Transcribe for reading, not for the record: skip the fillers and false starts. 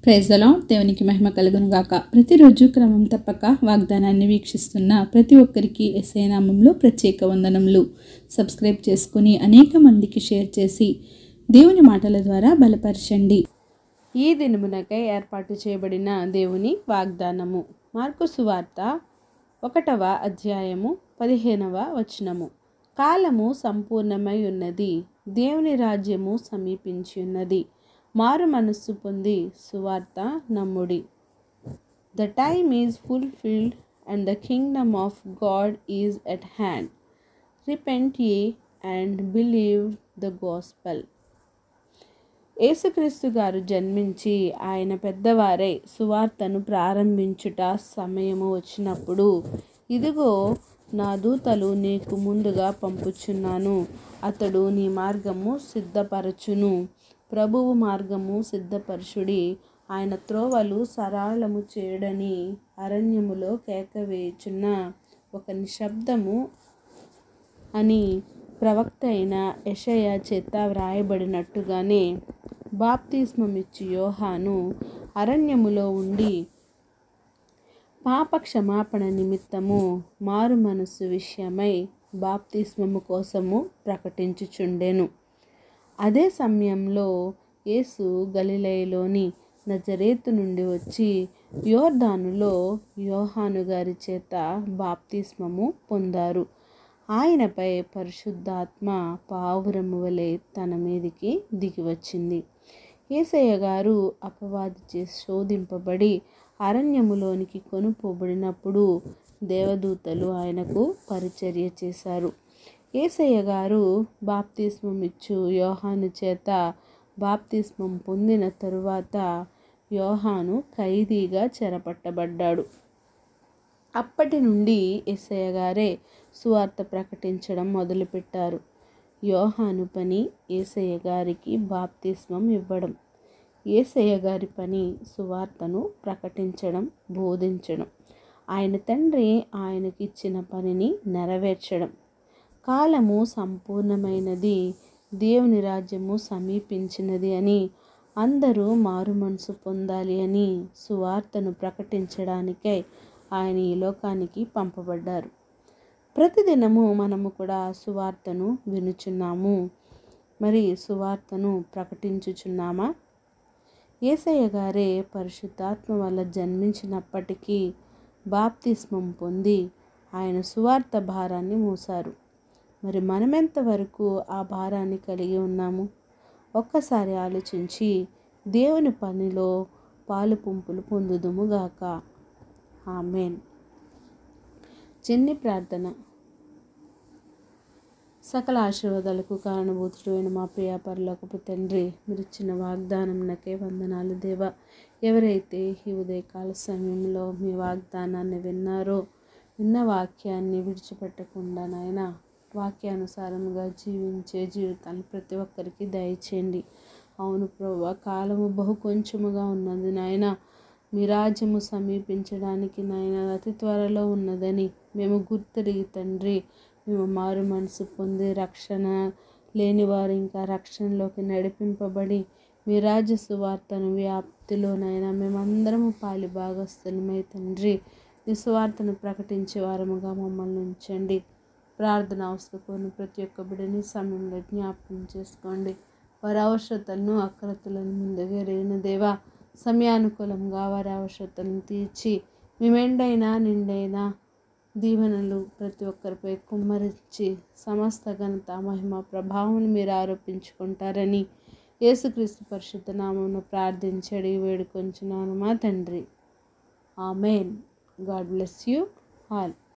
Praise the lord. దేవునికి మహిమ కలుగును గాక. ప్రతిరోజు క్రమం తప్పక వాగ్దానాన్ని వీక్షిస్తున్న ప్రతి ఒక్కరికి యేసయ్య నామములో ప్రత్యేక వందనములు. సబ్స్క్రైబ్ చేసుకుని అనేక మందికి షేర్ చేసి దేవుని మాటల ద్వారా బలపరచండి. ఈ దినమునకై ఏర్పాటు చేయబడిన దేవుని వాగ్దానము మార్కు సువార్త 1వ అధ్యాయము 15వ వచనము. కాలము సంపూర్ణమై ఉన్నది, దేవుని రాజ్యము సమీపించి ఉన్నది, మారు మనస్సు పొంది సువార్త నమ్ముడి. The time is fulfilled and the kingdom of God is at hand. Repent ye and believe the gospel. యేసుక్రీస్తు గారు జన్మించి ఆయన పెద్దవారై సువార్తను ప్రారంభించుట సమయము వచ్చినప్పుడు, ఇదిగో నా దూతలు నీకు ముందుగా పంపుచున్నాను, అతడు నీ మార్గము సిద్ధపరచును, ప్రభువు మార్గము సిద్ధపరచుడి, ఆయన త్రోవలు సరళము చేయడని అరణ్యములో కేక వేయుచున్న ఒక నిశ్శబ్దము అని ప్రవక్త అయిన యెషయా చేత వ్రాయబడినట్టుగానే బాప్తిస్మమిచ్చు యోహాను అరణ్యములో ఉండి పాప క్షమాపణ నిమిత్తము మారు మనస్సు విషయమై బాప్తిస్మము కోసము ప్రకటించుచుండెను. అదే సమయంలో యేసు గలిలయలోని నజరేతు నుండి వచ్చి యోర్దానులో యోహాను గారి చేత బాప్తిస్మము పొందారు. ఆయనపై పరిశుద్ధాత్మ పావురము వలె తన మీదికి దిగివచ్చింది. యేసయ్య గారు అపవాది చేసి శోధింపబడి అరణ్యములోనికి కొనుపోబడినప్పుడు దేవదూతలు ఆయనకు పరిచర్య చేశారు. యేసయ్య గారు బాప్తిస్మం ఇచ్చు యోహాను చేత బాప్తిస్మం పొందిన తరువాత యోహాను ఖైదీగా చెరపట్టబడ్డాడు. అప్పటి నుండి యేసయ్య గారే సువార్త ప్రకటించడం మొదలుపెట్టారు. యోహాను పని యేసయ్య గారికి బాప్తిస్మం ఇవ్వడం, యేసయ్య గారి పని సువార్తను ప్రకటించడం, బోధించడం, ఆయన తండ్రి ఆయనకిచ్చిన పనిని నెరవేర్చడం. కాలము సంపూర్ణమైనది, దేవుని రాజ్యము సమీపించినది అని, అందరూ మారు మనసు పొందాలి అని సువార్తను ప్రకటించడానికై ఆయన ఈ లోకానికి పంపబడ్డారు. ప్రతిదినము మనము కూడా సువార్తను వినుచున్నాము. మరి సువార్తను ప్రకటించుచున్నామా? యేసయ్య గారే పరిశుద్ధాత్మ వల్ల జన్మించినప్పటికీ బాప్తిస్మం పొంది ఆయన సువార్త భారాన్ని మోసారు. మరి మనమెంత వరకు ఆ భారాన్ని కలిగి ఉన్నాము? ఒక్కసారి ఆలోచించి దేవుని పనిలో పాలు పుంపులు పొందుదుముగాక. ఆమేన్. చిన్ని ప్రార్థన. సకల ఆశీర్వాదాలకు కారణభూతుడు అయిన మా ప్రియ పరలోకపు తండ్రి, మీరు ఇచ్చిన వాగ్దానంనకే వందనాలు దేవా. ఎవరైతే ఈ ఉదయకాల సమయంలో మీ వాగ్దానాన్ని విన్నారో, విన్న వాక్యాన్ని విడిచిపెట్టకుండా నాయన వాక్యానుసారంగా జీవించే జీవితాన్ని ప్రతి ఒక్కరికి దయచేయండి. అవును ప్రభువా, కాలము బహు కొంచెముగా ఉన్నది నాయన, మీ రాజ్యము సమీపించడానికి నాయన అతి త్వరలో ఉన్నదని మేము గుర్తిరిగి తండ్రి, మేము మారు మనసు పొంది రక్షణ లేని వారు ఇంకా రక్షణలోకి నడిపింపబడి మీ రాజ్య సువార్తను వ్యాప్తిలోనైనా మేమందరము పాలి భాగస్థులమై తండ్రి మీ సువార్తను ప్రకటించే వారముగా మమ్మల్ని ఉంచండి. ప్రార్థన అవసరమైన ప్రతి ఒక్క బిడ్డని సమయంలో జ్ఞాపకం చేసుకోండి. వారి అవసరతలను అక్రతలను ముందుగా రేణు దేవా, సమయానుకూలంగా వారి అవసరతలను తీర్చి మీ మెండైనా నిండైనా దీవెనలు ప్రతి ఒక్కరిపై కుమ్మరించి సమస్త ఘనత మహిమ ప్రభావం మీరు ఆరోపించుకుంటారని యేసుక్రీస్తు పరిశుద్ధ నామమున ప్రార్థించడి వేడుకొంచున్నాను మా తండ్రి. Amen. God bless you all.